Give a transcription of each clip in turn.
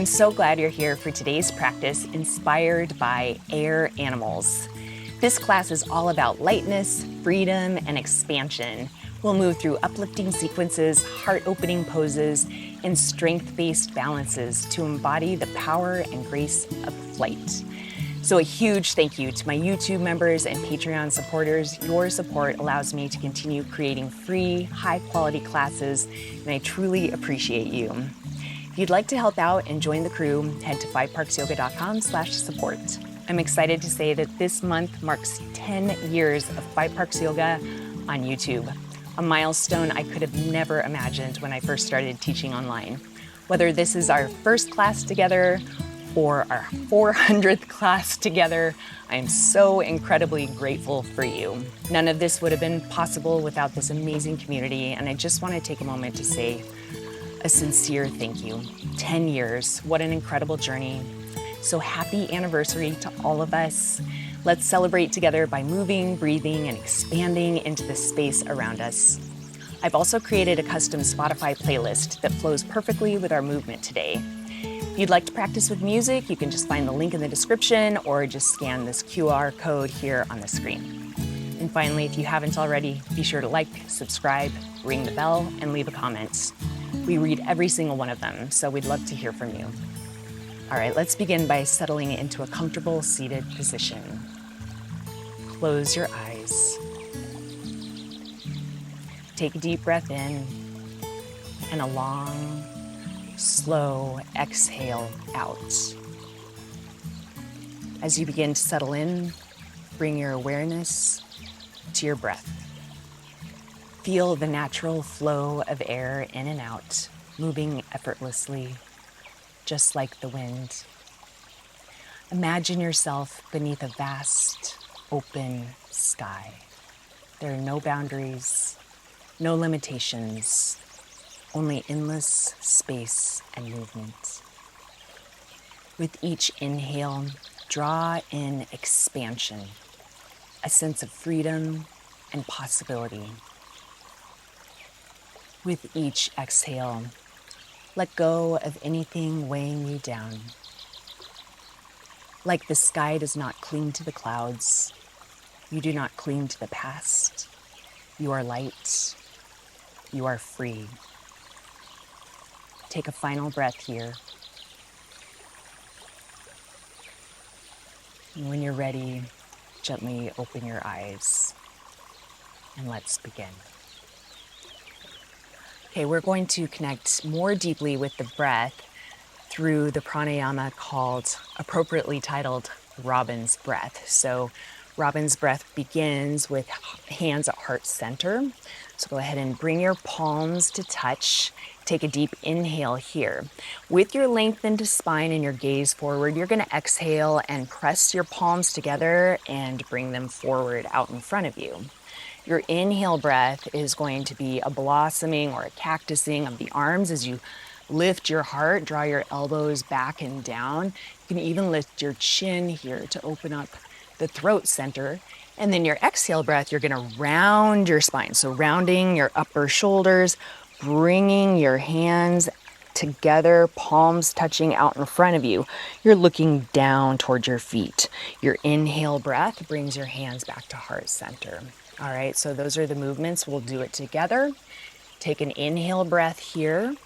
I'm so glad you're here for today's practice inspired by air animals. This class is all about lightness, freedom, and expansion. We'll move through uplifting sequences, heart-opening poses, and strength-based balances to embody the power and grace of flight. So a huge thank you to my YouTube members and Patreon supporters. Your support allows me to continue creating free, high-quality classes, and I truly appreciate you. If you'd like to help out and join the crew, head to 5parksyoga.com/support. I'm excited to say that this month marks 10 years of 5 Parks Yoga on YouTube, a milestone I could have never imagined when I first started teaching online. Whether this is our first class together or our 400th class together, I am so incredibly grateful for you. None of this would have been possible without this amazing community, and I just want to take a moment to say a sincere thank you. 10 years, what an incredible journey. So happy anniversary to all of us. Let's celebrate together by moving, breathing, and expanding into the space around us. I've also created a custom Spotify playlist that flows perfectly with our movement today. If you'd like to practice with music, you can just find the link in the description or just scan this QR code here on the screen. And finally, if you haven't already, be sure to like, subscribe, ring the bell, and leave a comment. We read every single one of them, so we'd love to hear from you. All right, let's begin by settling into a comfortable seated position. Close your eyes. Take a deep breath in and a long, slow exhale out. As you begin to settle in, bring your awareness to your breath. Feel the natural flow of air in and out, moving effortlessly, just like the wind. Imagine yourself beneath a vast, open sky. There are no boundaries, no limitations, only endless space and movement. With each inhale, draw in expansion, a sense of freedom and possibility. With each exhale, let go of anything weighing you down. Like the sky does not cling to the clouds, you do not cling to the past. You are light. You are free. Take a final breath here. And when you're ready, gently open your eyes. And let's begin. Okay, we're going to connect more deeply with the breath through the pranayama appropriately titled Robin's Breath. So Robin's Breath begins with hands at heart center. So go ahead and bring your palms to touch. Take a deep inhale here. With your lengthened spine and your gaze forward, you're going to exhale and press your palms together and bring them forward out in front of you. Your inhale breath is going to be a blossoming or a cactusing of the arms as you lift your heart, draw your elbows back and down. You can even lift your chin here to open up the throat center. And then your exhale breath, you're going to round your spine. So rounding your upper shoulders, bringing your hands together, palms touching out in front of you. You're looking down toward your feet. Your inhale breath brings your hands back to heart center. All right, so those are the movements. We'll do it together. Take an inhale breath here.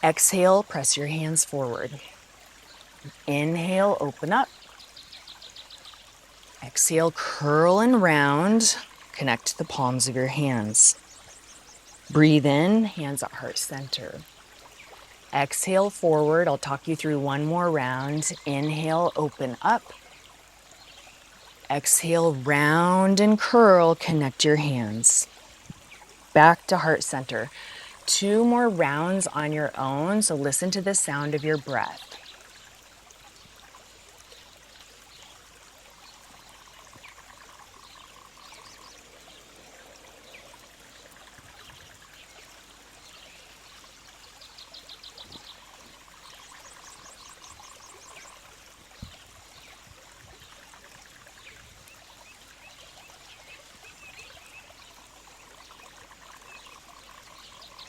Exhale, press your hands forward. Inhale, open up. Exhale, curl and round. Connect the palms of your hands. Breathe in, hands at heart center. Exhale forward. I'll talk you through one more round. Inhale, open up. Exhale, round and curl, connect your hands. Back to heart center. 2 more rounds on your own, so listen to the sound of your breath.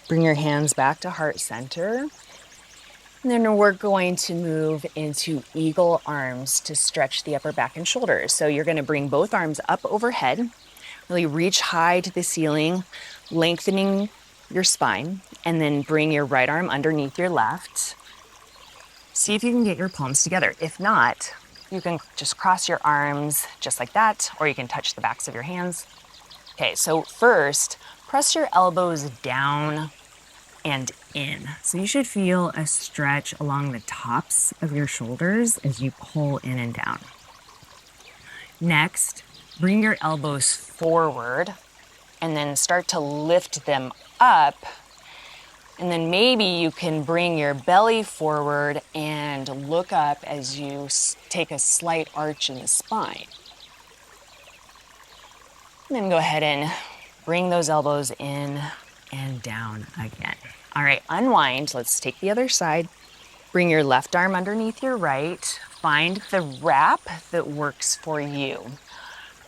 Bring your hands back to heart center. And then we're going to move into eagle arms to stretch the upper back and shoulders. So you're going to bring both arms up overhead, really reach high to the ceiling, lengthening your spine, and then bring your right arm underneath your left. See if you can get your palms together. If not, you can just cross your arms just like that, or you can touch the backs of your hands. Okay, so first, press your elbows down and in. So you should feel a stretch along the tops of your shoulders as you pull in and down. Next, bring your elbows forward and then start to lift them up. And then maybe you can bring your belly forward and look up as you take a slight arch in the spine. And then go ahead and bring those elbows in and down again. All right, unwind. Let's take the other side. Bring your left arm underneath your right. Find the wrap that works for you.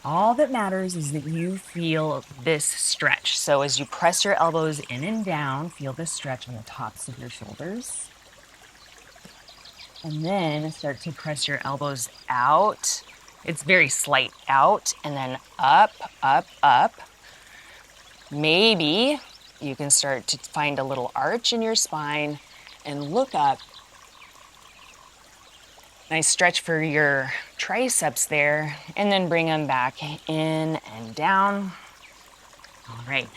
All that matters is that you feel this stretch. So as you press your elbows in and down, feel this stretch on the tops of your shoulders. And then start to press your elbows out. It's very slight out, and then up, up, up. Maybe you can start to find a little arch in your spine and look up. Nice stretch for your triceps there, and then bring them back in and down. All right,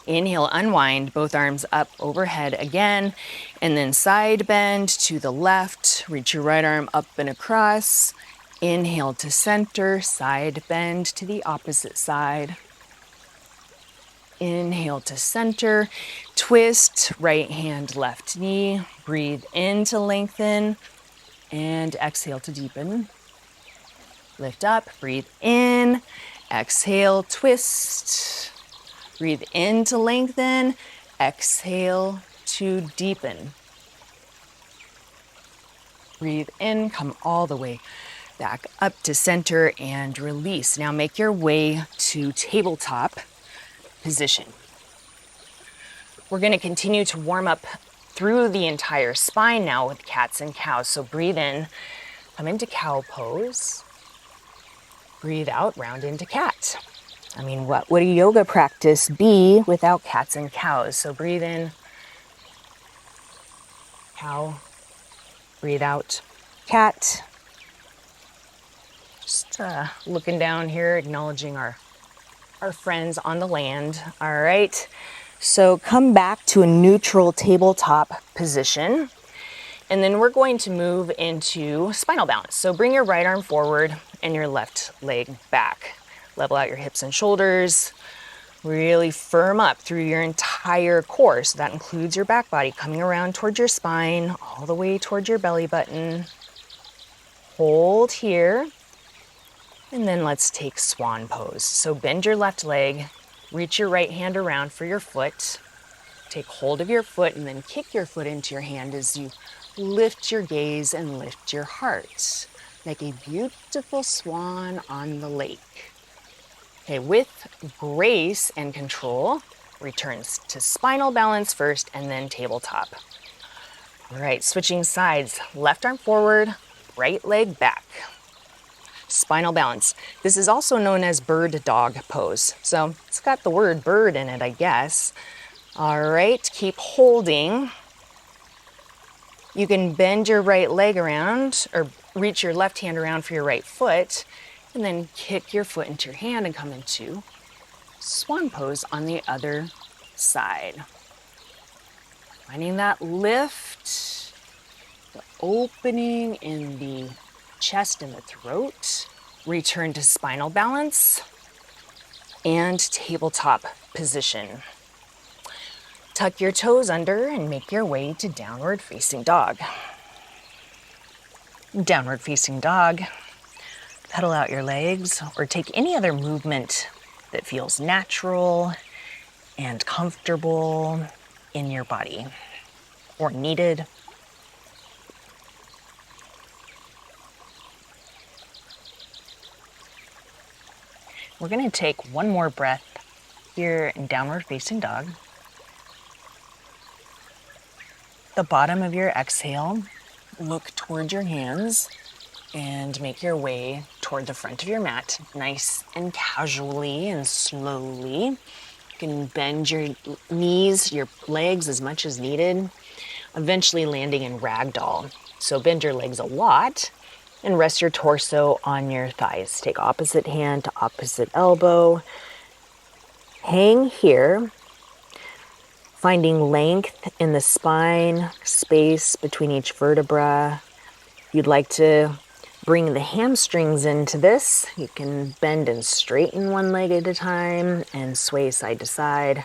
inhale, unwind, both arms up overhead again, and then side bend to the left, reach your right arm up and across. Inhale to center, side bend to the opposite side. Inhale to center, twist, right hand, left knee. Breathe in to lengthen, and exhale to deepen. Lift up, breathe in, exhale, twist. Breathe in to lengthen, exhale to deepen. Breathe in, come all the way back up to center and release. Now make your way to tabletop position. We're going to continue to warm up through the entire spine now with cats and cows. So breathe in, come into cow pose. Breathe out, round into cat. I mean, what would a yoga practice be without cats and cows? So breathe in, cow. Breathe out, cat. Just looking down here, acknowledging our friends on the land. All right, so come back to a neutral tabletop position, and then we're going to move into spinal balance. So bring your right arm forward and your left leg back. Level out your hips and shoulders. Really firm up through your entire core. So that includes your back body coming around towards your spine, all the way towards your belly button. Hold here. And then let's take Swan Pose. So bend your left leg, reach your right hand around for your foot, take hold of your foot, and then kick your foot into your hand as you lift your gaze and lift your heart. Like a beautiful swan on the lake. Okay, with grace and control, returns to spinal balance first and then tabletop. All right, switching sides, left arm forward, right leg back. Spinal balance. This is also known as bird dog pose. So it's got the word bird in it, I guess. All right, keep holding. You can bend your right leg around or reach your left hand around for your right foot and then kick your foot into your hand and come into Swan Pose on the other side. Finding that lift, the opening in the chest and the throat. Return to spinal balance and tabletop position. Tuck your toes under and make your way to downward facing dog. Downward facing dog. Pedal out your legs or take any other movement that feels natural and comfortable in your body or needed. We're going to take one more breath here in downward facing dog. the bottom of your exhale, look toward your hands and make your way toward the front of your mat, nice and casually and slowly. You can bend your knees, your legs as much as needed, eventually landing in ragdoll. So bend your legs a lot and rest your torso on your thighs. Take opposite hand to opposite elbow. Hang here, finding length in the spine, space between each vertebra. If you'd like to bring the hamstrings into this, you can bend and straighten one leg at a time and sway side to side.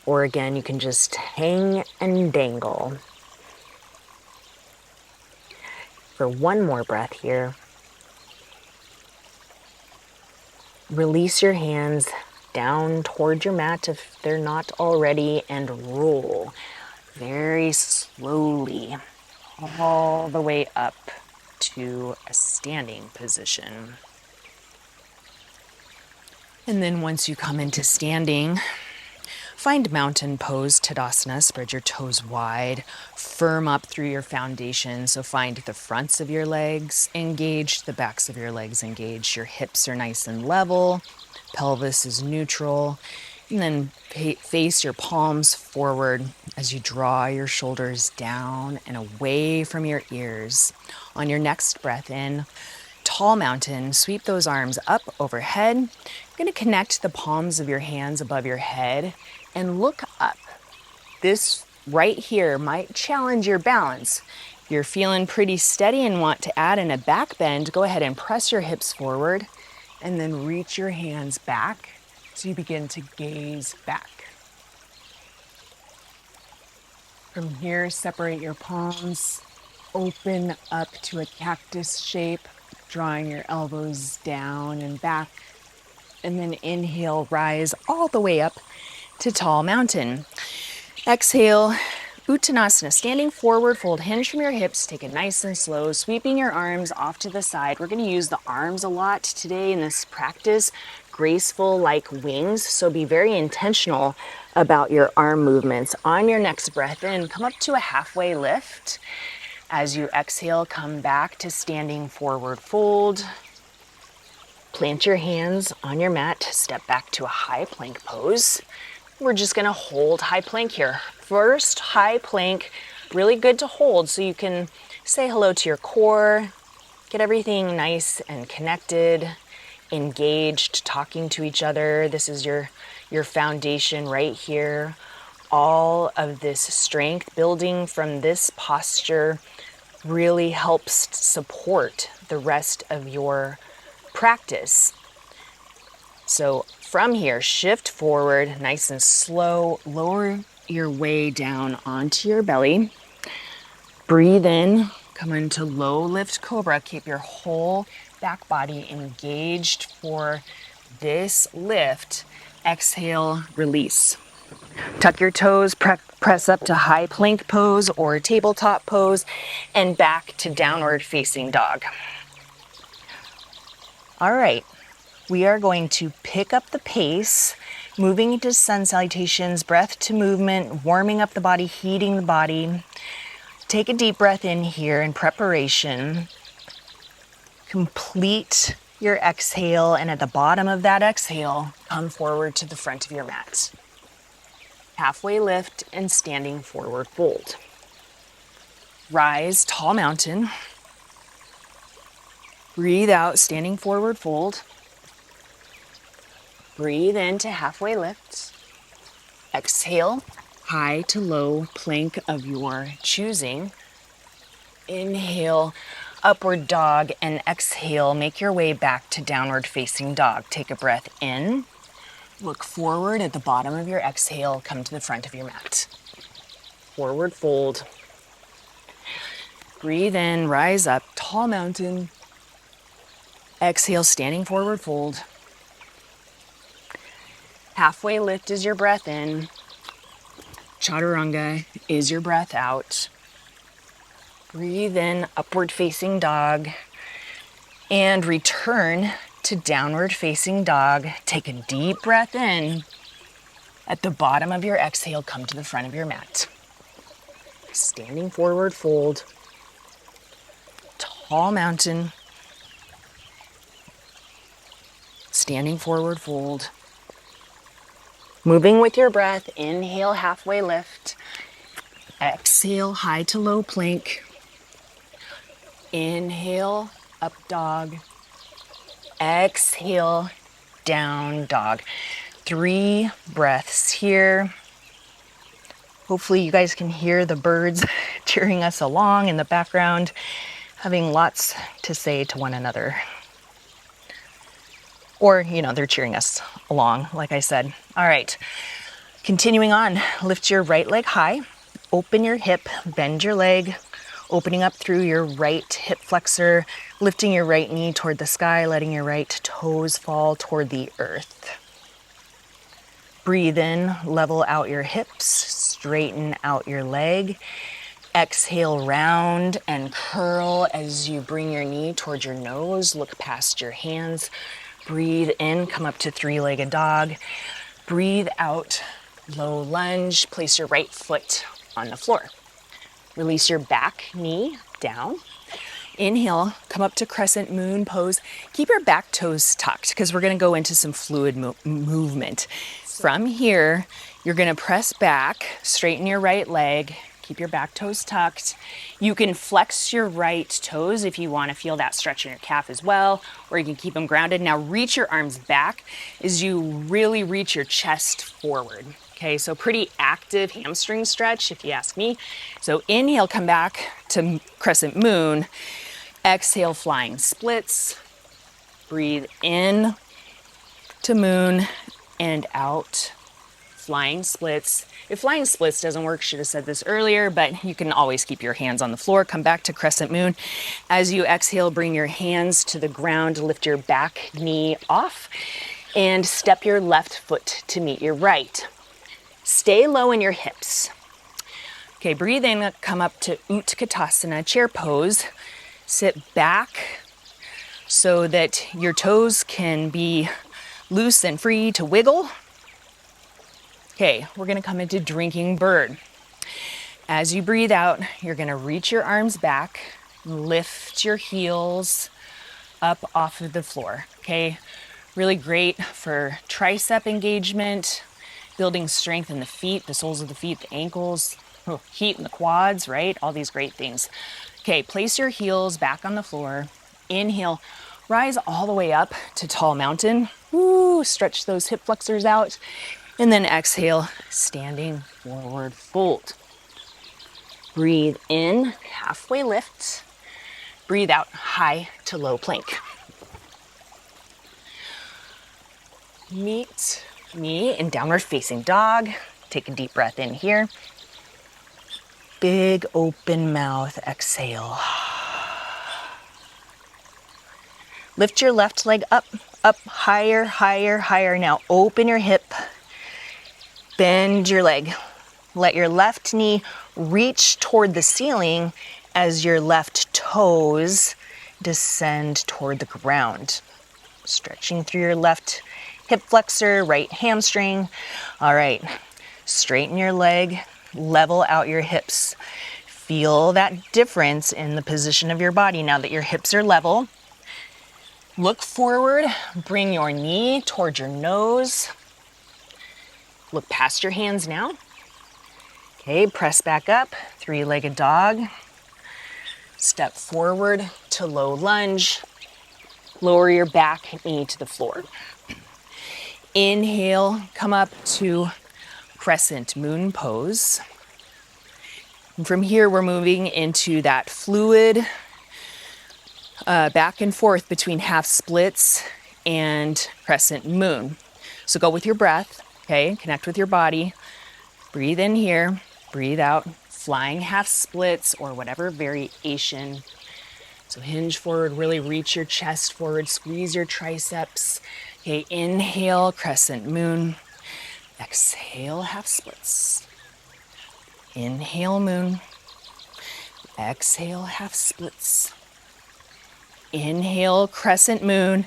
Or again, you can just hang and dangle. For one more breath here, release your hands down toward your mat if they're not already, and roll very slowly all the way up to a standing position. And then once you come into standing, find mountain pose, Tadasana. Spread your toes wide, firm up through your foundation. So find the fronts of your legs engaged, the backs of your legs engaged. Your hips are nice and level, pelvis is neutral. And then face your palms forward as you draw your shoulders down and away from your ears. On your next breath in, tall mountain, sweep those arms up overhead. You're going to connect the palms of your hands above your head and look up. This right here might challenge your balance. If you're feeling pretty steady and want to add in a back bend, go ahead and press your hips forward and then reach your hands back so you begin to gaze back. From here, separate your palms, open up to a cactus shape, drawing your elbows down and back, and then inhale, rise all the way up to tall mountain. Exhale, Uttanasana, standing forward, fold, hinge from your hips, take it nice and slow, sweeping your arms off to the side. We're going to use the arms a lot today in this practice, graceful like wings, so be very intentional about your arm movements. On your next breath in, come up to a halfway lift. As you exhale, come back to standing forward fold. Plant your hands on your mat, step back to a high plank pose. We're just gonna hold high plank here. First, high plank, really good to hold so you can say hello to your core, get everything nice and connected, engaged, talking to each other. This is your foundation right here. All of this strength building from this posture really helps support the rest of your practice. So from here, shift forward, nice and slow, lower your way down onto your belly. Breathe in, come into low lift cobra. Keep your whole back body engaged for this lift. Exhale, release. Tuck your toes, press up to high plank pose or tabletop pose, and back to downward facing dog. All right, we are going to pick up the pace, moving into sun salutations, breath to movement, warming up the body, heating the body. Take a deep breath in here in preparation. Complete your exhale, and at the bottom of that exhale, come forward to the front of your mat. Halfway lift and standing forward fold. Rise, tall mountain. Breathe out, standing forward fold. Breathe into halfway lift. Exhale, high to low plank of your choosing. Inhale, upward dog, and exhale, make your way back to downward facing dog. Take a breath in. Look forward at the bottom of your exhale, come to the front of your mat. Forward fold. Breathe in, rise up, tall mountain. Exhale, standing forward fold. Halfway lift is your breath in. Chaturanga is your breath out. Breathe in, upward facing dog. And return to downward facing dog. Take a deep breath in. At the bottom of your exhale, come to the front of your mat. standing forward fold, tall mountain, standing forward fold. Moving with your breath, inhale, halfway lift. Exhale, high to low plank. Inhale, up dog. Exhale, down dog. 3 breaths here. Hopefully you guys can hear the birds cheering us along in the background, having lots to say to one another. Or, they're cheering us along, like I said. All right, continuing on, lift your right leg high, open your hip, bend your leg, opening up through your right hip flexor, lifting your right knee toward the sky, letting your right toes fall toward the earth. Breathe in, level out your hips, straighten out your leg. Exhale, round and curl as you bring your knee towards your nose, look past your hands. Breathe in, come up to 3-legged dog. Breathe out, low lunge, place your right foot on the floor. Release your back knee down. Inhale, come up to Crescent Moon Pose. Keep your back toes tucked because we're going to go into some fluid movement. From here, you're going to press back, straighten your right leg, keep your back toes tucked. You can flex your right toes if you want to feel that stretch in your calf as well, or you can keep them grounded. Now reach your arms back as you really reach your chest forward. Okay, so pretty active hamstring stretch if you ask me. So inhale, come back to Crescent Moon. Exhale, flying splits. Breathe in to moon and out, flying splits. If flying splits doesn't work, should have said this earlier, but you can always keep your hands on the floor. Come back to Crescent Moon. As you exhale, bring your hands to the ground, lift your back knee off, and step your left foot to meet your right. Stay low in your hips. Okay, breathe in, come up to Utkatasana, chair pose. Sit back so that your toes can be loose and free to wiggle. Okay, we're gonna come into drinking bird. As you breathe out, you're gonna reach your arms back, lift your heels up off of the floor, okay? Really great for tricep engagement, building strength in the feet, the soles of the feet, the ankles, heat in the quads, right? All these great things. Okay, place your heels back on the floor. Inhale, rise all the way up to tall mountain. Woo, stretch those hip flexors out. And then exhale, standing forward fold. Breathe in, halfway lift. Breathe out, high to low plank. Meet me in downward facing dog. Take a deep breath in here. Big open mouth, exhale. Lift your left leg up, higher, higher, higher. Now open your hip, bend your leg. Let your left knee reach toward the ceiling as your left toes descend toward the ground. Stretching through your left hip flexor, right hamstring. All right, straighten your leg, level out your hips. Feel that difference in the position of your body now that your hips are level. Look forward, bring your knee towards your nose. Look past your hands now. Okay, press back up, 3-legged dog. Step forward to low lunge. Lower your back knee to the floor. Inhale, come up to Crescent Moon Pose. And from here, we're moving into that fluid back and forth between half splits and Crescent Moon. So go with your breath, okay? Connect with your body. Breathe in here, breathe out, flying half splits or whatever variation. So hinge forward, really reach your chest forward, squeeze your triceps. Okay, inhale, Crescent Moon. Exhale, half splits. Inhale, moon. Exhale, half splits. Inhale, Crescent Moon.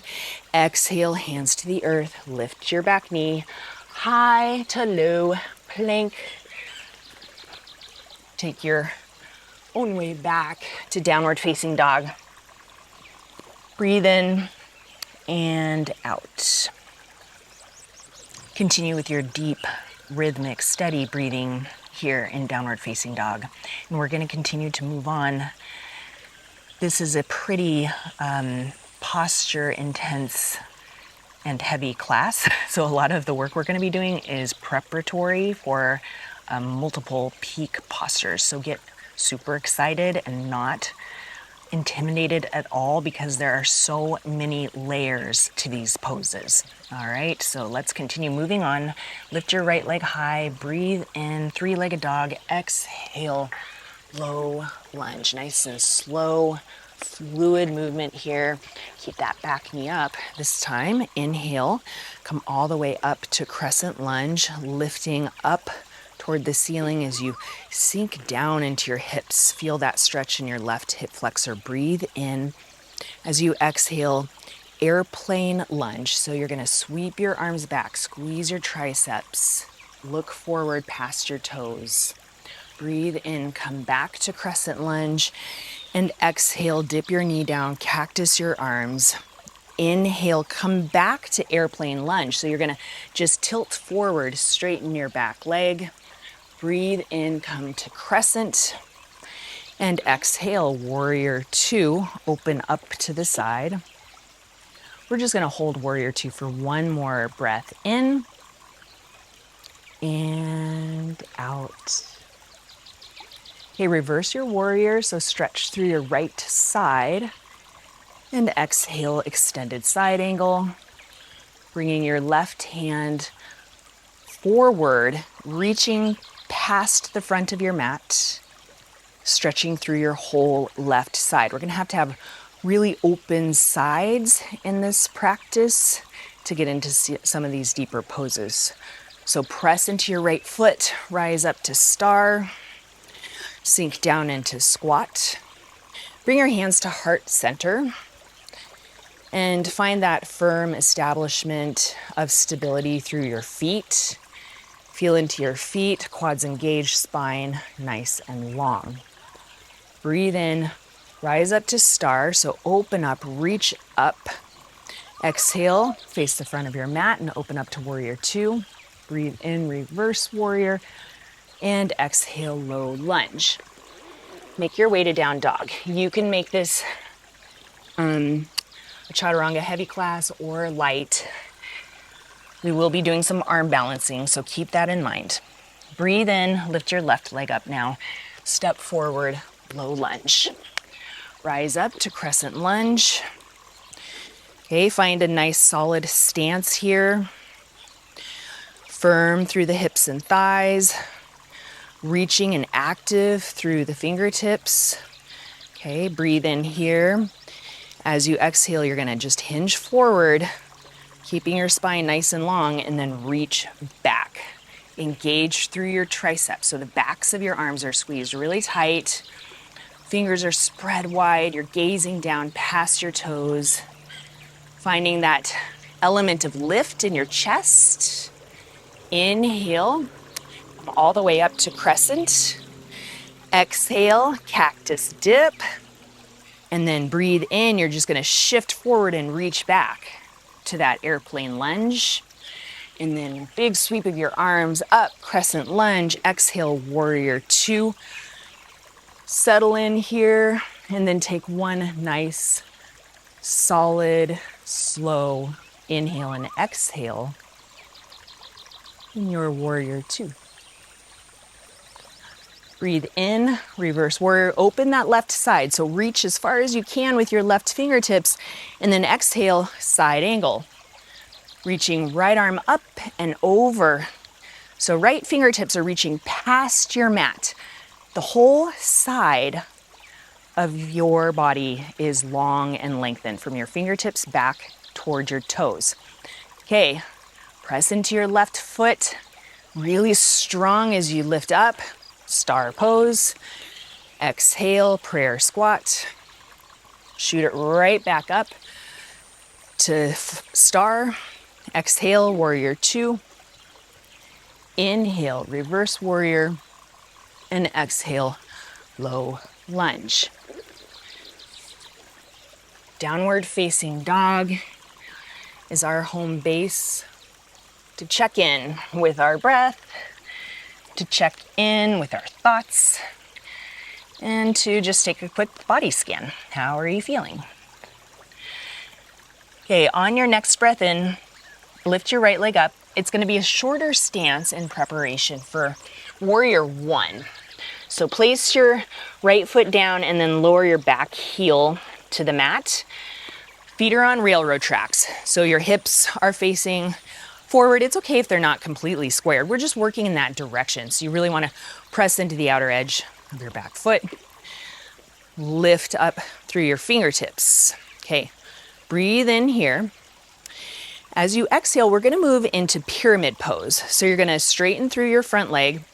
Exhale, hands to the earth. Lift your back knee. High to low plank. take your own way back to downward facing dog. Breathe in and out. Continue with your deep, rhythmic, steady breathing here in downward facing dog. And we're going to continue to move on. This is a pretty posture intense and heavy class. So a lot of the work we're going to be doing is preparatory for multiple peak postures. So get super excited and not intimidated at all, because there are so many layers to these poses. All right, so let's continue moving on. Lift your right leg high, breathe in, three-legged dog, exhale, low lunge. Nice and slow, fluid movement here. Keep that back knee up. This time, inhale, come all the way up to crescent lunge, lifting up toward the ceiling as you sink down into your hips. Feel that stretch in your left hip flexor. Breathe in. As you exhale, airplane lunge. So you're going to sweep your arms back, squeeze your triceps, look forward past your toes. Breathe in, come back to crescent lunge, and exhale, dip your knee down, cactus your arms. Inhale, come back to airplane lunge. So you're going to just tilt forward, straighten your back leg. Breathe in, come to crescent, and exhale, warrior two, open up to the side. We're just gonna hold warrior two for one more breath in and out. Okay, reverse your warrior, so stretch through your right side, and exhale, extended side angle, bringing your left hand forward, reaching past the front of your mat, stretching through your whole left side. We're gonna have really open sides in this practice to get into some of these deeper poses. So press into your right foot, rise up to star, sink down into squat. Bring your hands to heart center and find that firm establishment of stability through your feet. Feel into your feet, quads engaged, spine nice and long. Breathe in, rise up to star, so open up, reach up. Exhale, face the front of your mat and open up to warrior two. Breathe in, reverse warrior, and exhale, low lunge. Make your way to down dog. You can make this a chaturanga heavy class or light. We will be doing some arm balancing, so keep that in mind. Breathe in, lift your left leg up now. Step forward, low lunge. Rise up to crescent lunge. Okay, find a nice solid stance here. Firm through the hips and thighs. Reaching and active through the fingertips. Okay, breathe in here. As you exhale, you're gonna just hinge forward, keeping your spine nice and long, and then reach back. Engage through your triceps. So the backs of your arms are squeezed really tight. Fingers are spread wide. You're gazing down past your toes. Finding that element of lift in your chest. Inhale, all the way up to crescent. Exhale, cactus dip. And then breathe in. You're just going to shift forward and reach back to that airplane lunge. And then big sweep of your arms up, crescent lunge. Exhale, warrior two. Settle in here and then take one nice, solid, slow inhale and exhale in your warrior two. Breathe in, reverse warrior, open that left side. So reach as far as you can with your left fingertips and then exhale, side angle. Reaching right arm up and over. So right fingertips are reaching past your mat. The whole side of your body is long and lengthened from your fingertips back toward your toes. Okay, press into your left foot, really strong as you lift up. Star pose. Exhale, prayer squat. Shoot it right back up to star. Exhale, warrior two. Inhale, reverse warrior. and exhale, low lunge. Downward facing dog is our home base to check in with our breath, to check in with our thoughts, and to just take a quick body scan. How are you feeling? Okay, on your next breath in, lift your right leg up. It's going to be a shorter stance in preparation for warrior one. So place your right foot down and then lower your back heel to the mat. Feet are on railroad tracks, so your hips are facing forward. It's okay if they're not completely squared. We're just working in that direction. So you really want to press into the outer edge of your back foot. Lift up through your fingertips. Okay, breathe in here. As you exhale, we're going to move into pyramid pose. So you're going to straighten through your front leg,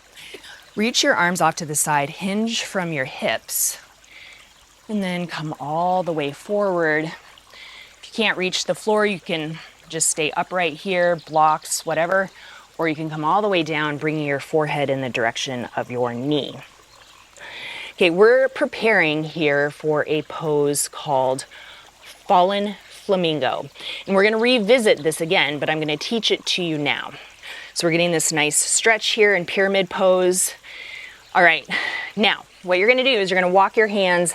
reach your arms off to the side, hinge from your hips, and then come all the way forward. If you can't reach the floor, you can just stay upright here, blocks, whatever, or you can come all the way down, bringing your forehead in the direction of your knee. Okay, we're preparing here for a pose called Fallen Flamingo. And we're going to revisit this again, but I'm going to teach it to you now. So we're getting this nice stretch here in pyramid pose. All right, now what you're going to do is you're going to walk your hands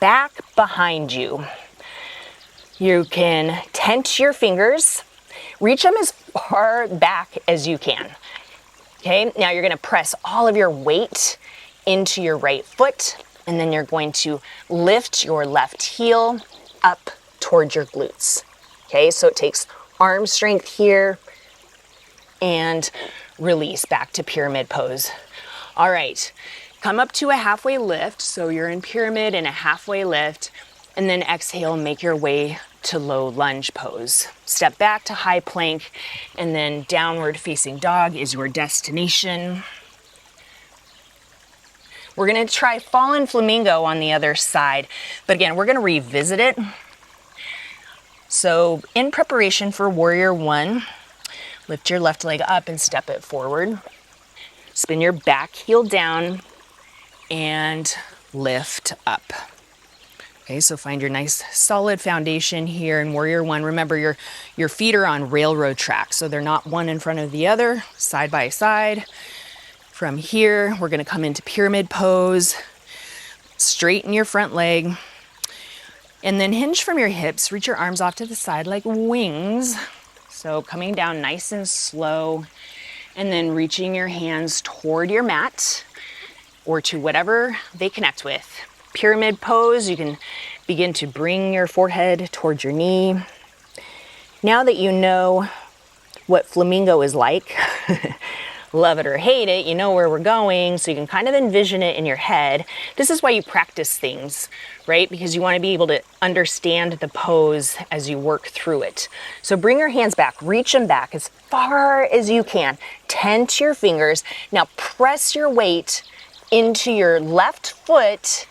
back behind you. You can tent your fingers, reach them as far back as you can. Okay, now you're going to press all of your weight into your right foot, and then you're going to lift your left heel up towards your glutes. Okay, so it takes arm strength here and release back to pyramid pose. All right, come up to a halfway lift. So you're in pyramid and a halfway lift, and then exhale, make your way to low lunge pose. Step back to high plank, and then downward facing dog is your destination. We're gonna try Fallen Flamingo on the other side, but again, we're gonna revisit it. So in preparation for warrior one, lift your left leg up and step it forward. Spin your back heel down and lift up. Okay, so find your nice solid foundation here in warrior one. Remember, your feet are on railroad tracks, so they're not one in front of the other, side by side. From here, we're gonna come into pyramid pose, straighten your front leg, and then hinge from your hips, reach your arms off to the side like wings. So coming down nice and slow, and then reaching your hands toward your mat or to whatever they connect with. Pyramid pose, you can begin to bring your forehead towards your knee. Now that you know what flamingo is like, love it or hate it, you know where we're going, so you can kind of envision it in your head. This is why you practice things, right? Because you want to be able to understand the pose as you work through it. So bring your hands back, reach them back as far as you can. Tent your fingers. Now press your weight into your left foot,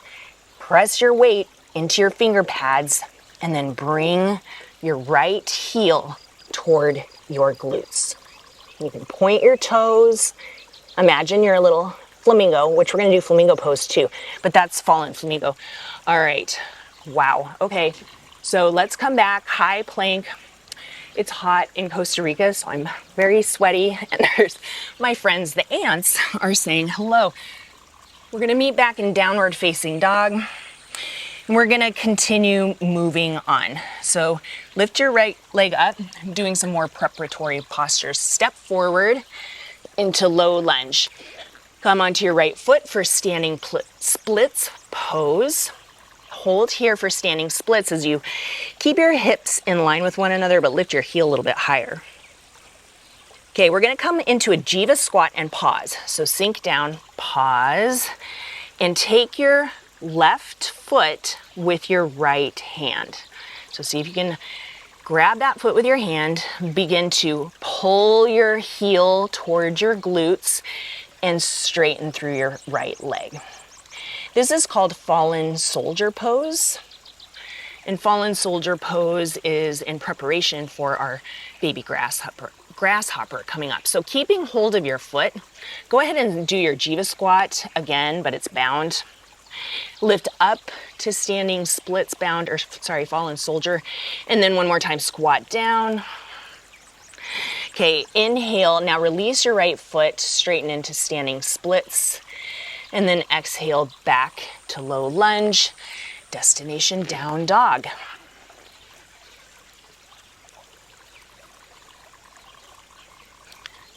press your weight into your finger pads, and then bring your right heel toward your glutes. You can point your toes. Imagine you're a little flamingo, which we're gonna do flamingo pose too, but that's Fallen Flamingo. All right, wow, okay. So let's come back, high plank. It's hot in Costa Rica, so I'm very sweaty, and there's my friends, the ants, are saying hello. We're gonna meet back in downward facing dog, and we're gonna continue moving on. So lift your right leg up, doing some more preparatory postures. Step forward into low lunge. Come onto your right foot for standing splits pose. Hold here for standing splits as you keep your hips in line with one another, but lift your heel a little bit higher. Okay, we're gonna come into a Jiva squat and pause. So sink down, pause, and take your left foot with your right hand. So see if you can grab that foot with your hand, begin to pull your heel towards your glutes and straighten through your right leg. This is called Fallen Soldier Pose. And Fallen Soldier Pose is in preparation for our baby grasshopper grasshopper coming up. So keeping hold of your foot, go ahead and do your jiva squat again, but it's bound. Lift up to standing splits bound, or sorry, fallen soldier. And then one more time, squat down. Okay, inhale. Now release your right foot, straighten into standing splits. And then exhale back to low lunge, destination down dog.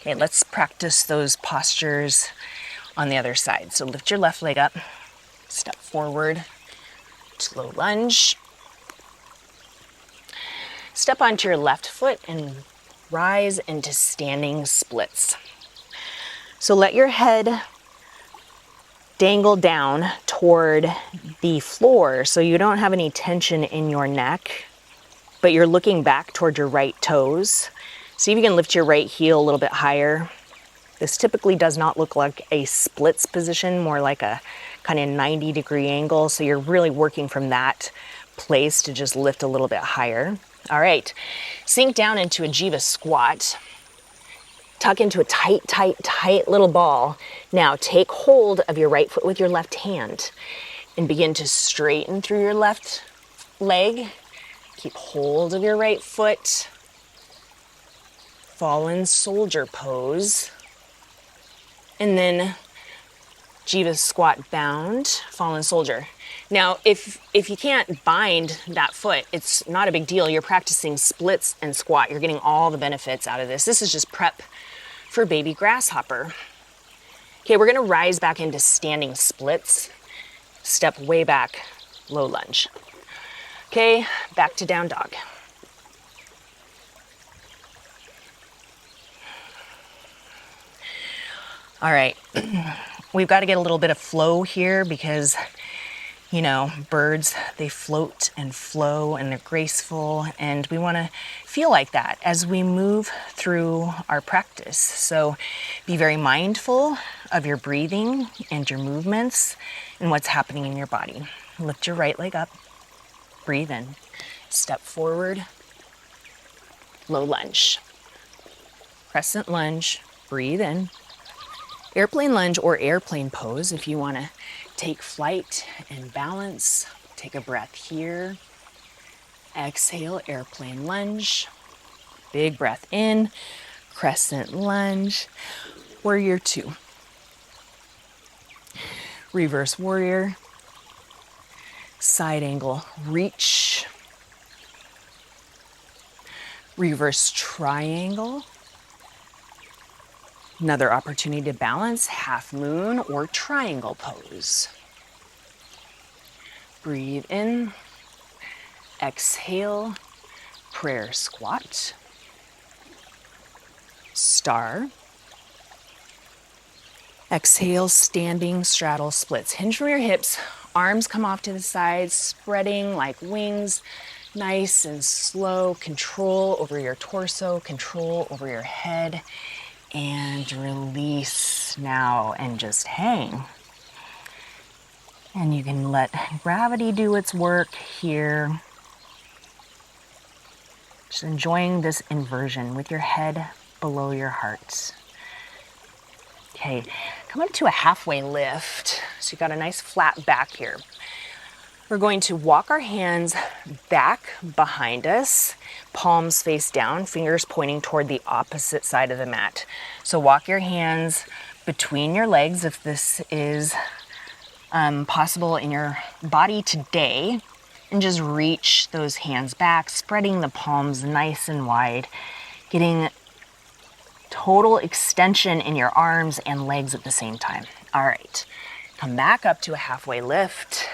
Okay, let's practice those postures on the other side. So lift your left leg up, step forward to low lunge. Step onto your left foot and rise into standing splits. So let your head dangle down toward the floor so you don't have any tension in your neck, but you're looking back toward your right toes. See if you can lift your right heel a little bit higher. This typically does not look like a splits position, more like a kind of 90-degree angle. So you're really working from that place to just lift a little bit higher. All right, sink down into a jiva squat. Tuck into a tight, tight, tight little ball. Now take hold of your right foot with your left hand and begin to straighten through your left leg. Keep hold of your right foot. Fallen soldier pose. And then jiva squat bound, fallen soldier. Now, if you can't bind that foot, it's not a big deal. You're practicing splits and squat. You're getting all the benefits out of this. This is just prep for baby grasshopper. Okay, we're gonna rise back into standing splits. Step way back, low lunge. Okay, back to down dog. All right, we've got to get a little bit of flow here because, you know, birds, they float and flow and they're graceful, and we want to feel like that as we move through our practice. So be very mindful of your breathing and your movements and what's happening in your body. Lift your right leg up, breathe in, step forward, low lunge. Crescent lunge, breathe in. Airplane lunge or airplane pose if you want to take flight and balance. Take a breath here. Exhale, airplane lunge. Big breath in. Crescent lunge. Warrior two. Reverse warrior. Side angle reach. Reverse triangle. Another opportunity to balance, half moon or triangle pose. Breathe in, exhale, prayer squat, star. Exhale, standing straddle splits. Hinge from your hips, arms come off to the sides, spreading like wings, nice and slow. Control over your torso, control over your head. And release now and just hang. And you can let gravity do its work here. Just enjoying this inversion with your head below your heart. Okay, come up to a halfway lift. So you've got a nice flat back here. We're going to walk our hands back behind us, palms face down, fingers pointing toward the opposite side of the mat. So walk your hands between your legs if this is possible in your body today, and just reach those hands back, spreading the palms nice and wide, getting total extension in your arms and legs at the same time. All right, come back up to a halfway lift.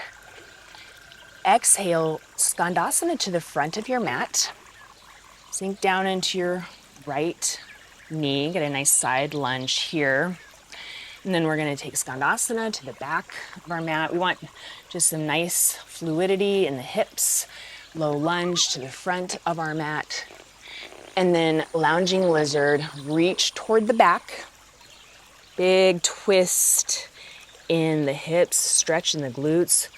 Exhale, Skandasana to the front of your mat. Sink down into your right knee. Get a nice side lunge here. And then we're going to take Skandasana to the back of our mat. We want just some nice fluidity in the hips. Low lunge to the front of our mat. And then lounging lizard, reach toward the back. Big twist in the hips, stretch in the glutes.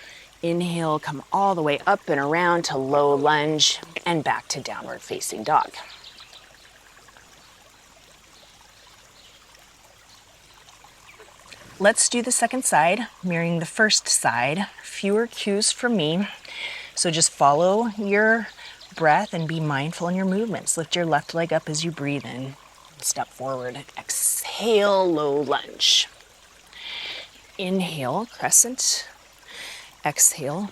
Inhale, come all the way up and around to low lunge and back to downward facing dog. Let's do the second side, mirroring the first side. Fewer cues from me. So just follow your breath and be mindful in your movements. Lift your left leg up as you breathe in. Step forward. Exhale, low lunge. Inhale, crescent. Exhale,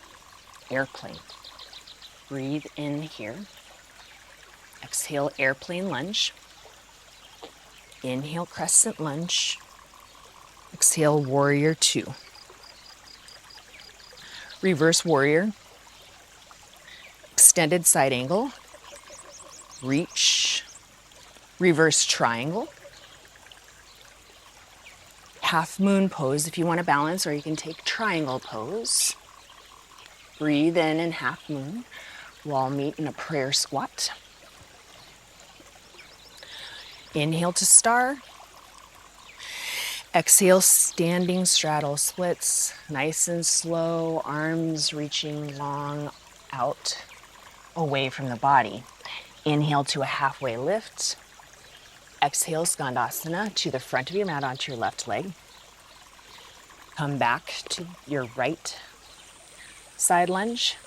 airplane. Breathe in here. Exhale, airplane lunge. Inhale, crescent lunge. Exhale, warrior two. Reverse warrior. Extended side angle. Reach. Reverse triangle. Half moon pose if you want to balance, or you can take triangle pose. Breathe in half moon. Wall meet in a prayer squat. Inhale to star. Exhale, standing straddle splits. Nice and slow, arms reaching long out away from the body. Inhale to a halfway lift. Exhale, Skandasana to the front of your mat onto your left leg. Come back to your right side lunge.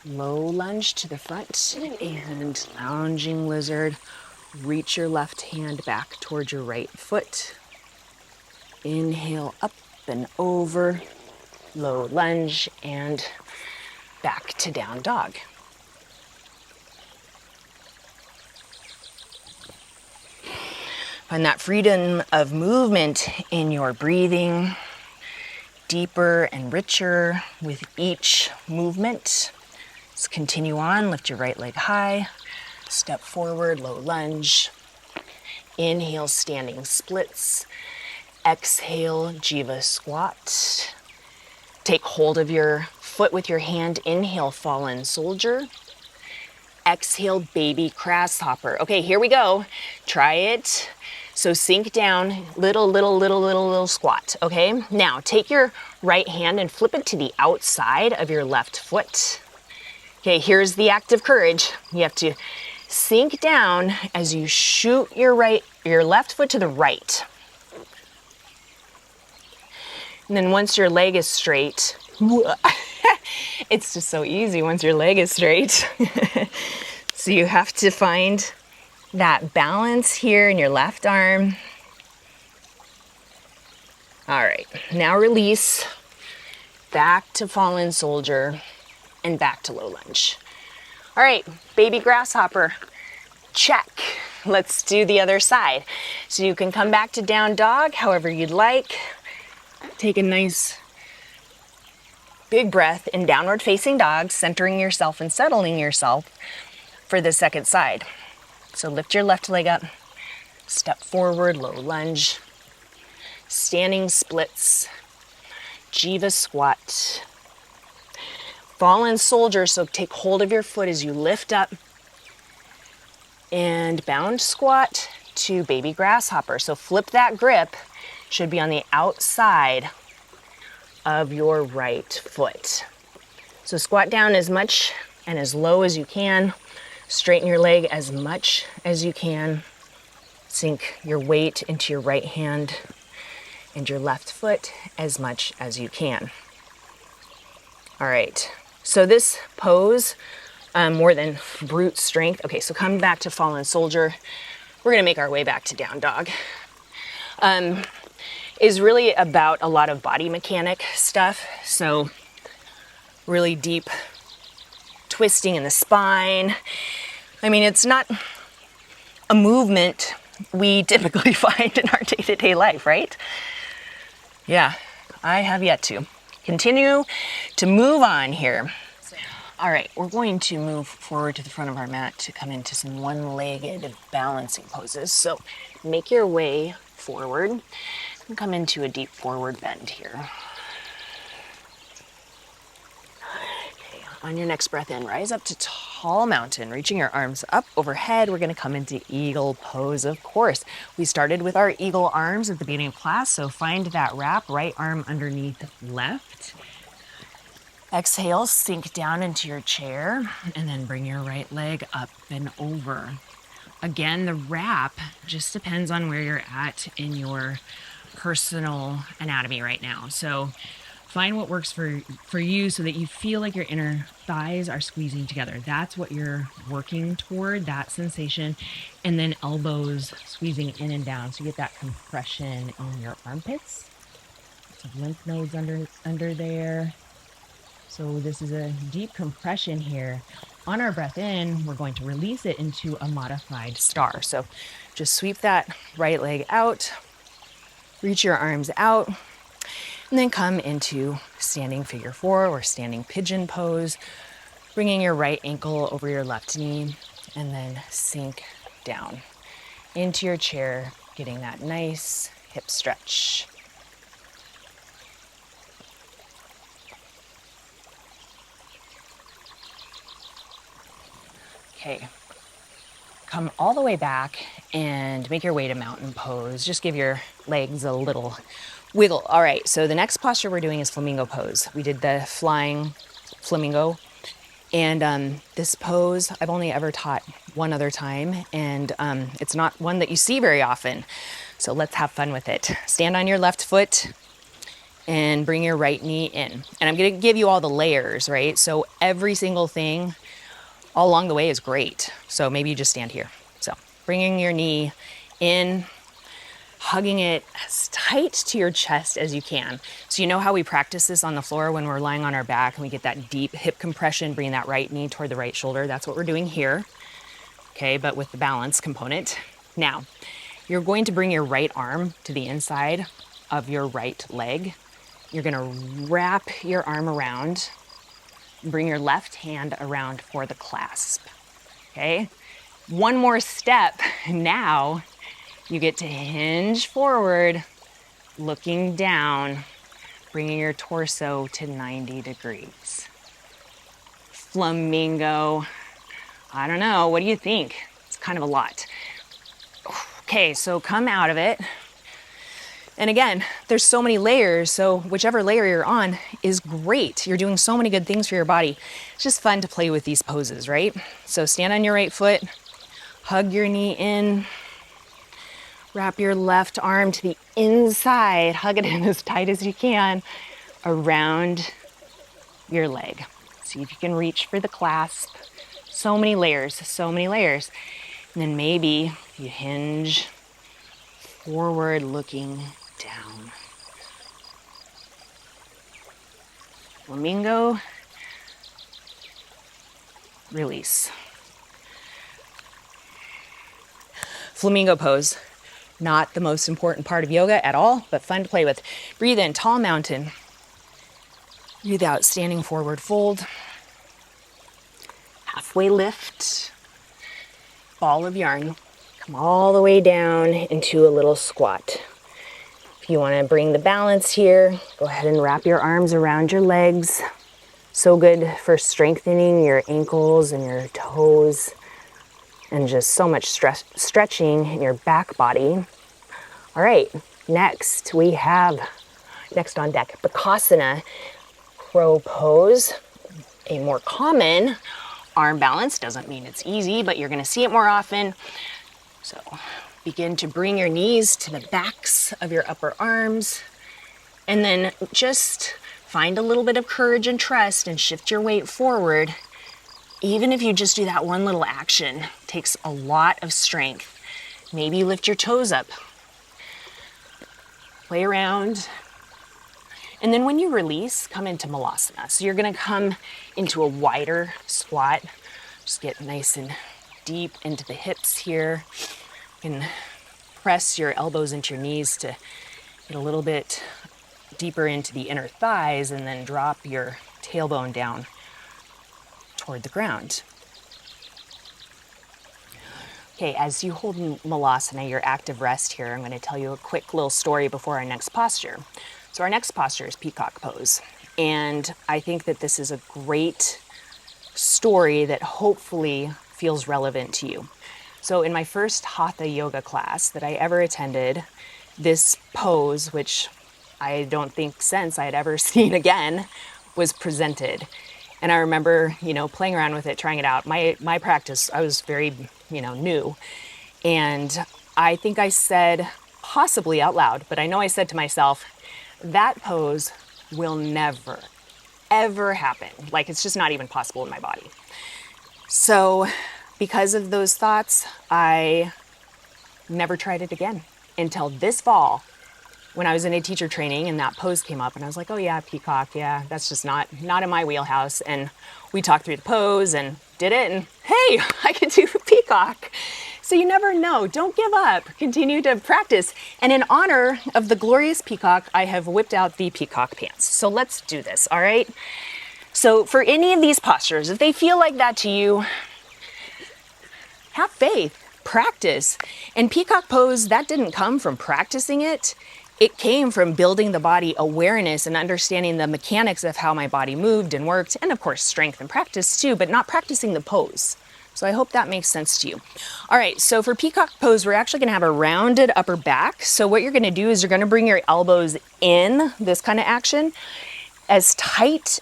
Low lunge to the front and lounging lizard. Reach your left hand back towards your right foot. Inhale up and over. Low lunge and back to down dog. Find that freedom of movement in your breathing, deeper and richer with each movement. Let's continue on. Lift your right leg high. Step forward, low lunge. Inhale, standing splits. Exhale, Jiva squat. Take hold of your foot with your hand. Inhale, fallen soldier. Exhale, baby grasshopper. Okay, here we go. Try it. So sink down, little squat, okay? Now take your right hand and flip it to the outside of your left foot. Okay, here's the act of courage. You have to sink down as you shoot your left foot to the right. And then once your leg is straight, it's just so easy once your leg is straight. So you have to find that balance here in your left arm. All right, now release. Back to fallen soldier and back to low lunge. All right, baby grasshopper, check. Let's do the other side. So you can come back to down dog however you'd like. Take a nice big breath in downward facing dog, centering yourself and settling yourself for the second side. So lift your left leg up, step forward, low lunge, standing splits, Jiva squat, fallen soldier. So take hold of your foot as you lift up, and bound squat to baby grasshopper. So flip that grip, should be on the outside of your right foot. So squat down as much and as low as you can. Straighten your leg as much as you can. Sink your weight into your right hand and your left foot as much as you can. All right, so this pose, more than brute strength. Okay, so come back to fallen soldier. We're gonna make our way back to down dog. Is really about a lot of body mechanic stuff. So really deep twisting in the spine. I mean, it's not a movement we typically find in our day-to-day life, right? Yeah, I have yet to. Continue to move on here. All right, we're going to move forward to the front of our mat to come into some one-legged balancing poses. So make your way forward and come into a deep forward bend here. Okay, on your next breath in, rise up to tall mountain, reaching your arms up overhead. We're gonna come into eagle pose, of course. We started with our eagle arms at the beginning of class, so find that wrap, right arm underneath left. Exhale, sink down into your chair, and then bring your right leg up and over. Again, the wrap just depends on where you're at in your personal anatomy right now. So find what works for you so that you feel like your inner thighs are squeezing together. That's what you're working toward, that sensation. And then elbows squeezing in and down. So you get that compression in your armpits. Some lymph nodes under there. So this is a deep compression here. On our breath in, we're going to release it into a modified star. So just sweep that right leg out, reach your arms out, and then come into standing figure four or standing pigeon pose, bringing your right ankle over your left knee, and then sink down into your chair, getting that nice hip stretch. Okay, come all the way back and make your way to mountain pose. Just give your legs a little wiggle. All right, so the next posture we're doing is Flamingo pose. We did the flying Flamingo, and this pose I've only ever taught one other time, and it's not one that you see very often. So let's have fun with it. Stand on your left foot and bring your right knee in. And I'm gonna give you all the layers, right? So every single thing all along the way is great. So maybe you just stand here. So bringing your knee in, hugging it as tight to your chest as you can. So you know how we practice this on the floor when we're lying on our back and we get that deep hip compression, bringing that right knee toward the right shoulder. That's what we're doing here. Okay, but with the balance component. Now, you're going to bring your right arm to the inside of your right leg. You're gonna wrap your arm around. Bring your left hand around for the clasp, okay? One more step. Now you get to hinge forward, looking down, bringing your torso to 90 degrees. Flamingo. I don't know, what do you think? It's kind of a lot. Okay, so come out of it. And again, there's so many layers, so whichever layer you're on is great. You're doing so many good things for your body. It's just fun to play with these poses, right? So stand on your right foot, hug your knee in, wrap your left arm to the inside, hug it in as tight as you can around your leg. See if you can reach for the clasp. So many layers, so many layers. And then maybe you hinge forward, looking down. Flamingo, release. Flamingo pose, not the most important part of yoga at all, but fun to play with. Breathe in, tall mountain. Breathe out, standing forward fold. Halfway lift. Ball of yarn. Come all the way down into a little squat. If you want to bring the balance here, go ahead and wrap your arms around your legs. So good for strengthening your ankles and your toes, and just so much stretching in your back body. All right, next we have, next on deck, Bakasana, crow pose. A more common arm balance. Doesn't mean it's easy, but you're going to see it more often. So begin to bring your knees to the backs of your upper arms, and then just find a little bit of courage and trust and shift your weight forward. Even if you just do that one little action, it takes a lot of strength. Maybe you lift your toes up, play around, and then when you release, come into Malasana. So you're gonna come into a wider squat. Just get nice and deep into the hips here. You can press your elbows into your knees to get a little bit deeper into the inner thighs, and then drop your tailbone down toward the ground. Okay, as you hold Malasana, your active rest here, I'm going to tell you a quick little story before our next posture. So our next posture is peacock pose, and I think that this is a great story that hopefully feels relevant to you. So in my first Hatha yoga class that I ever attended, this pose, which I don't think since I had ever seen again, was presented. And I remember, playing around with it, trying it out. My practice, I was very, new. And I think I said possibly out loud, but I know I said to myself, that pose will never, ever happen. Like, it's just not even possible in my body. So because of those thoughts, I never tried it again until this fall when I was in a teacher training and that pose came up and I was like, oh yeah, peacock, yeah, that's just not in my wheelhouse. And we talked through the pose and did it, and hey, I can do peacock. So you never know. Don't give up. Continue to practice. And in honor of the glorious peacock, I have whipped out the peacock pants. So let's do this, all right? So for any of these postures, if they feel like that to you, have faith, practice. And peacock pose, that didn't come from practicing it. It came from building the body awareness and understanding the mechanics of how my body moved and worked, and of course strength and practice too, but not practicing the pose. So I hope that makes sense to you. All right, so for peacock pose, we're actually gonna have a rounded upper back. So what you're gonna do is you're gonna bring your elbows in, this kind of action, as tight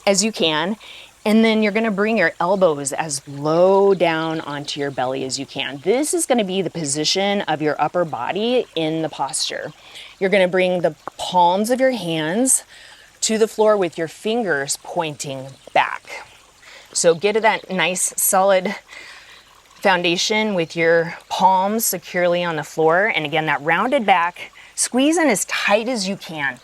as you can, and then you're gonna bring your elbows as low down onto your belly as you can. This is gonna be the position of your upper body in the posture. You're gonna bring the palms of your hands to the floor with your fingers pointing back. So get that nice solid foundation with your palms securely on the floor. And again, that rounded back, squeeze in as tight as you can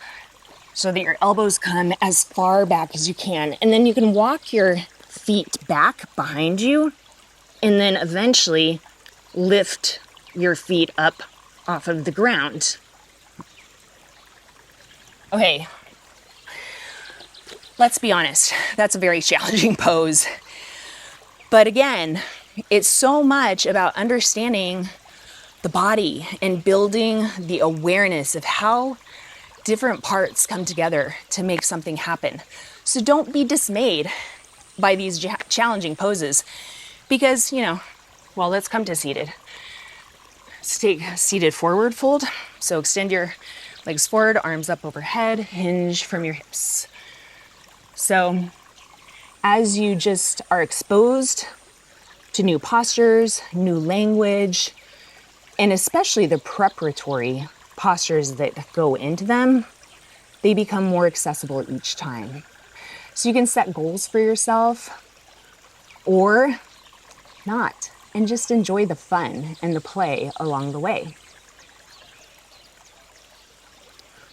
so that your elbows come as far back as you can. And then you can walk your feet back behind you and then eventually lift your feet up off of the ground. Okay. Let's be honest, that's a very challenging pose. But again, it's so much about understanding the body and building the awareness of how different parts come together to make something happen. So don't be dismayed by these challenging poses because, well, let's come to seated. Let's take seated forward fold. So extend your legs forward, arms up overhead, hinge from your hips. So as you just are exposed to new postures, new language, and especially the preparatory postures that go into them, they become more accessible each time. So you can set goals for yourself or not, and just enjoy the fun and the play along the way.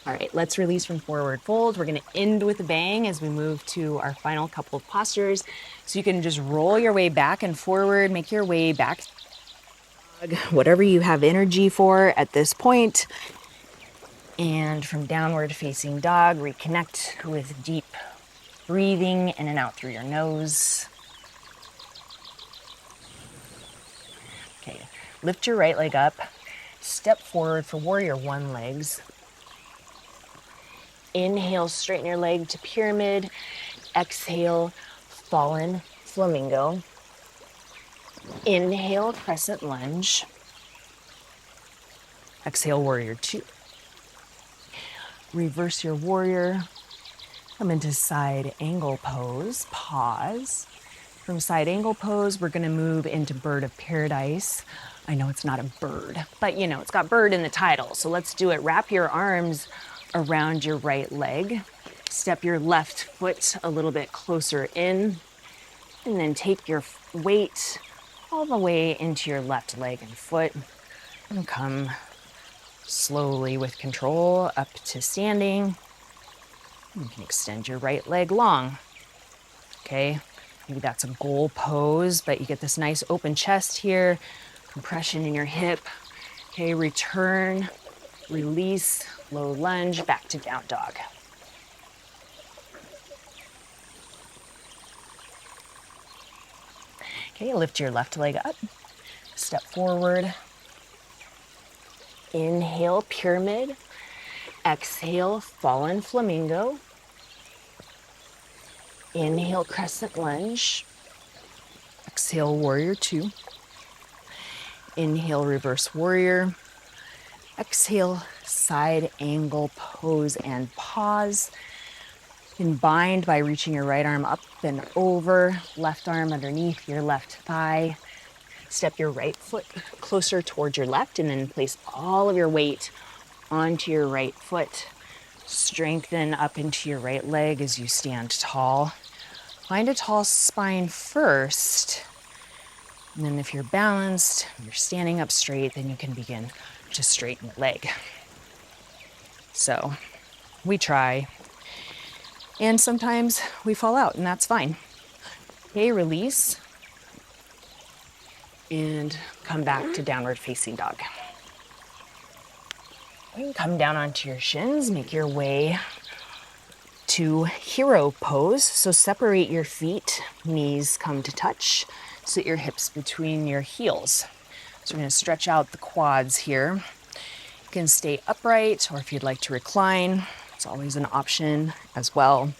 All right, let's release from forward fold. We're gonna end with a bang as we move to our final couple of postures. So you can just roll your way back and forward, make your way back, whatever you have energy for at this point. And from downward facing dog, reconnect with deep breathing in and out through your nose. Okay, lift your right leg up, step forward for warrior one legs. Inhale, straighten your leg to pyramid. Exhale, fallen flamingo. Inhale, crescent lunge. Exhale, warrior two. Reverse your warrior. Come into side angle pose. Pause. From side angle pose, we're gonna move into bird of paradise. I know it's not a bird, but it's got bird in the title. So let's do it. Wrap your arms around your right leg. Step your left foot a little bit closer in, and then take your weight all the way into your left leg and foot, and come slowly with control up to standing. You can extend your right leg long. Okay, maybe that's a goal pose, but you get this nice open chest here, compression in your hip. Okay, return, release, low lunge, back to down dog. Okay, lift your left leg up, step forward. Inhale, pyramid. Exhale, fallen flamingo. Inhale, crescent lunge. Exhale, warrior two. Inhale, reverse warrior. Exhale, side angle pose and pause. You can bind by reaching your right arm up and over, left arm underneath your left thigh. Step your right foot closer towards your left and then place all of your weight onto your right foot. Strengthen up into your right leg as you stand tall. Find a tall spine first. And then if you're balanced, you're standing up straight, then you can begin to straighten the leg. So we try. And sometimes we fall out, and that's fine. Okay, release. And come back to downward facing dog. And come down onto your shins, make your way to hero pose. So separate your feet, knees come to touch, sit your hips between your heels. So we're gonna stretch out the quads here. You can stay upright, or if you'd like to recline, it's always an option as well.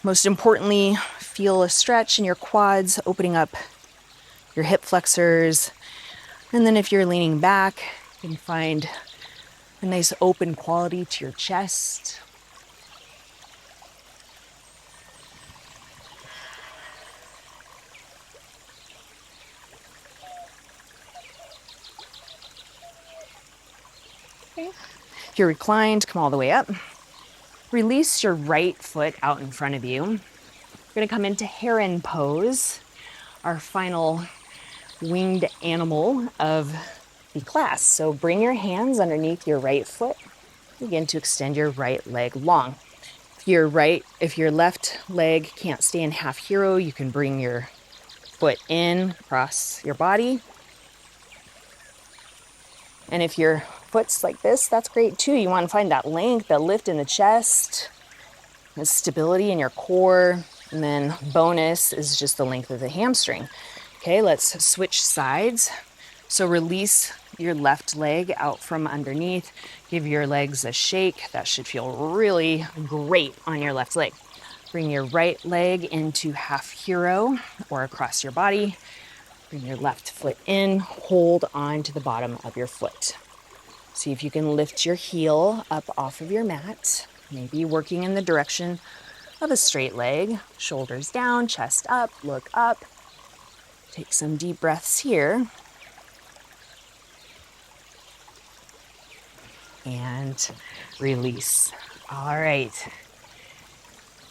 Most importantly, feel a stretch in your quads, opening up your hip flexors. And then if you're leaning back, you can find a nice open quality to your chest. Okay. If you're reclined, come all the way up. Release your right foot out in front of you. You're gonna come into heron pose, our final winged animal of the class. So bring your hands underneath your right foot. Begin to extend your right leg long. If your left leg can't stay in half hero, you can bring your foot in across your body. And if your foot's like this, that's great too. You want to find that length, that lift in the chest, the stability in your core, and then bonus is just the length of the hamstring. Okay, let's switch sides. So release your left leg out from underneath. Give your legs a shake. That should feel really great on your left leg. Bring your right leg into half hero or across your body. Bring your left foot in. Hold on to the bottom of your foot. See if you can lift your heel up off of your mat. Maybe working in the direction of a straight leg. Shoulders down, chest up, look up. Take some deep breaths here. And release. All right.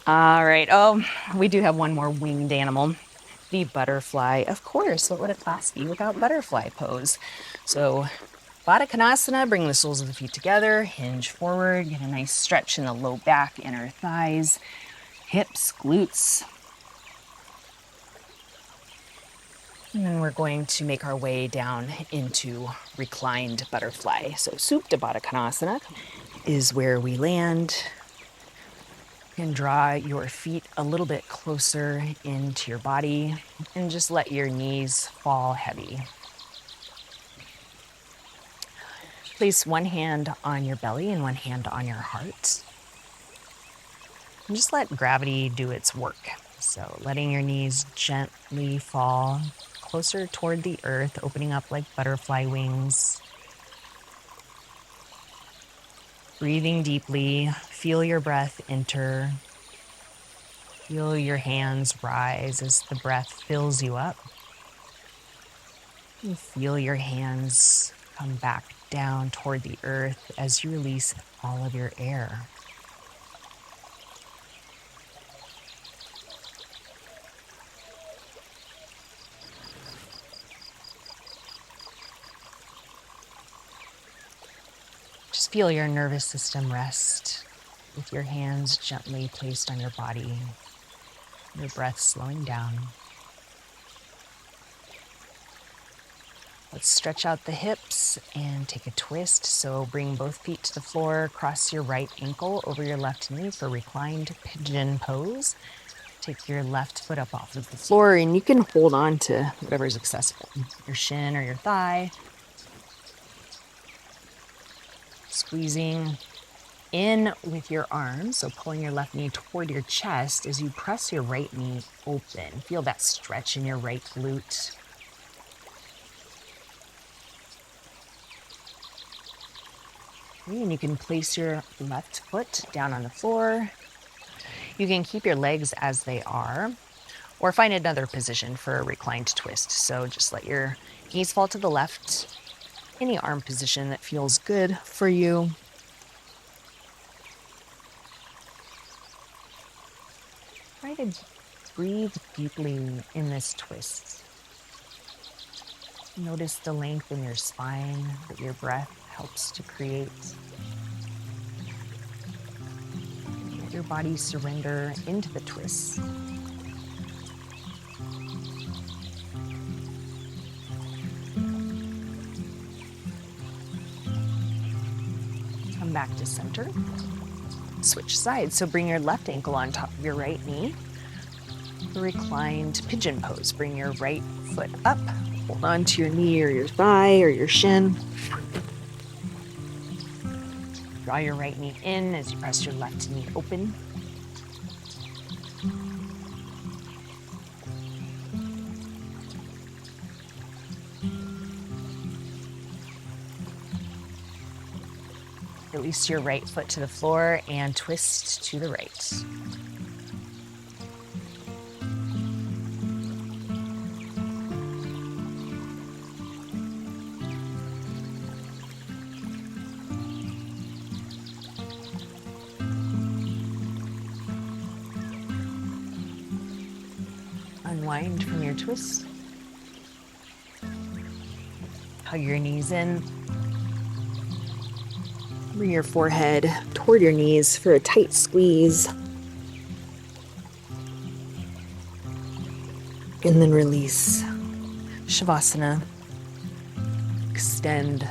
Oh, we do have one more winged animal, the butterfly. Of course, what would a class be without butterfly pose? So Pada Galavasana, bring the soles of the feet together, hinge forward, get a nice stretch in the low back, inner thighs, hips, glutes. And then we're going to make our way down into reclined butterfly. So Supta Pada Galavasana is where we land. You can draw your feet a little bit closer into your body and just let your knees fall heavy. Place one hand on your belly and one hand on your heart. And just let gravity do its work. So letting your knees gently fall closer toward the earth, opening up like butterfly wings. Breathing deeply, feel your breath enter. Feel your hands rise as the breath fills you up. And feel your hands come back down toward the earth as you release all of your air. Just feel your nervous system rest with your hands gently placed on your body, your breath slowing down. Let's stretch out the hips and take a twist. So bring both feet to the floor, cross your right ankle over your left knee for reclined pigeon pose. Take your left foot up off of the floor and you can hold on to whatever is accessible, your shin or your thigh. Squeezing in with your arms, so pulling your left knee toward your chest as you press your right knee open. Feel that stretch in your right glute. And you can place your left foot down on the floor. You can keep your legs as they are, Or find another position for a reclined twist. So just let your knees fall to the left. Any arm position that feels good for you. Try to breathe deeply in this twist. Notice the length in your spine that your breath helps to create. Let your body surrender into the twist. Come back to center. Switch sides. So bring your left ankle on top of your right knee. The reclined pigeon pose. Bring your right foot up. Hold on to your knee or your thigh or your shin. Draw your right knee in as you press your left knee open. Release your right foot to the floor and twist to the right. Unwind from your twist. Hug your knees in. Bring your forehead toward your knees for a tight squeeze. And then release. Shavasana. Extend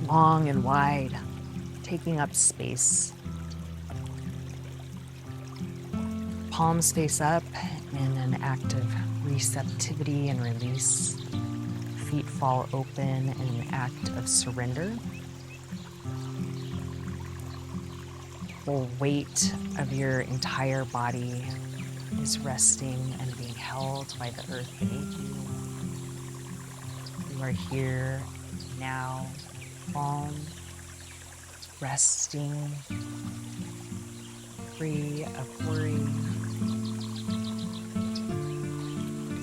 long and wide, taking up space. Palms face up in an act of receptivity and release. Feet fall open in an act of surrender. The weight of your entire body is resting and being held by the earth beneath you. You are here now, calm, resting, free of worry,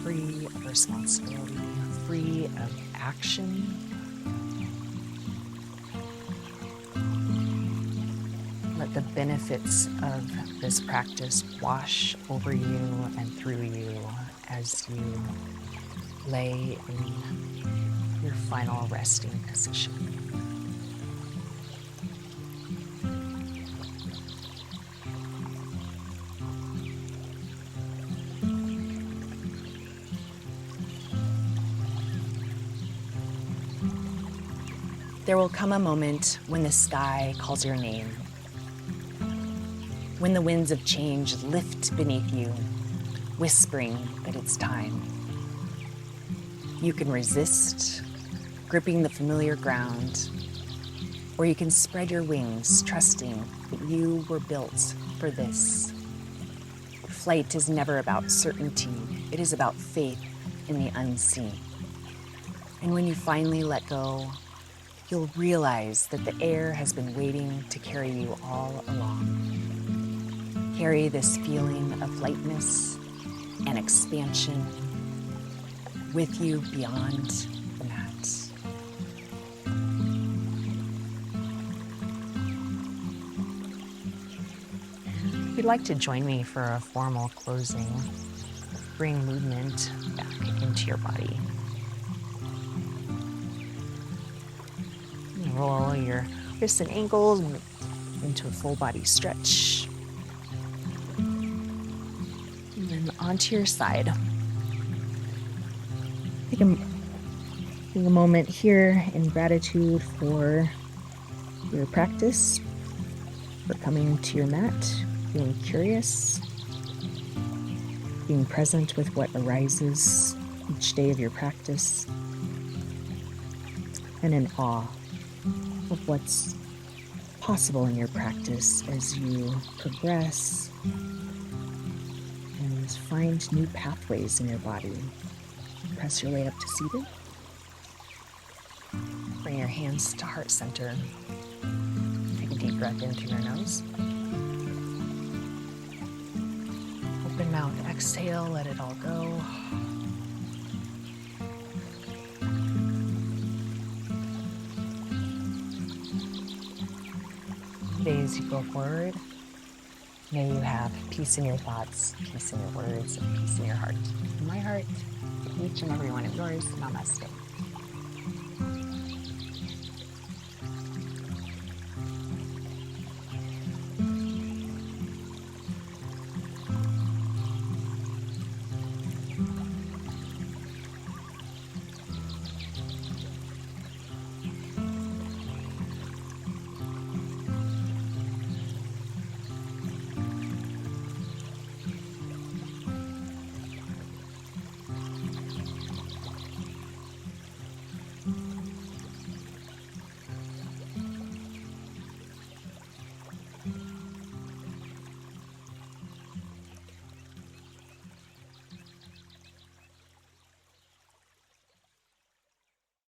free of responsibility, free of action. Let the benefits of this practice wash over you and through you as you lay in your final resting position. There will come a moment when the sky calls your name. When the winds of change lift beneath you, whispering that it's time. You can resist, gripping the familiar ground, or you can spread your wings, trusting that you were built for this. Flight is never about certainty. It is about faith in the unseen. And when you finally let go, you'll realize that the air has been waiting to carry you all along. Carry this feeling of lightness and expansion with you beyond the mat. If you'd like to join me for a formal closing, bring movement back into your body. Roll your wrists and ankles into a full body stretch. And then onto your side. Take a moment here in gratitude for your practice, for coming to your mat, being curious, being present with what arises each day of your practice, and in awe of what's possible in your practice as you progress and find new pathways in your body. Press your way up to seated. Bring your hands to heart center. Take a deep breath in through your nose. Open mouth, exhale, let it all go. Today as you go forward, may you have peace in your thoughts, peace in your words, and peace in your heart. In my heart, each and every one of yours, namaste.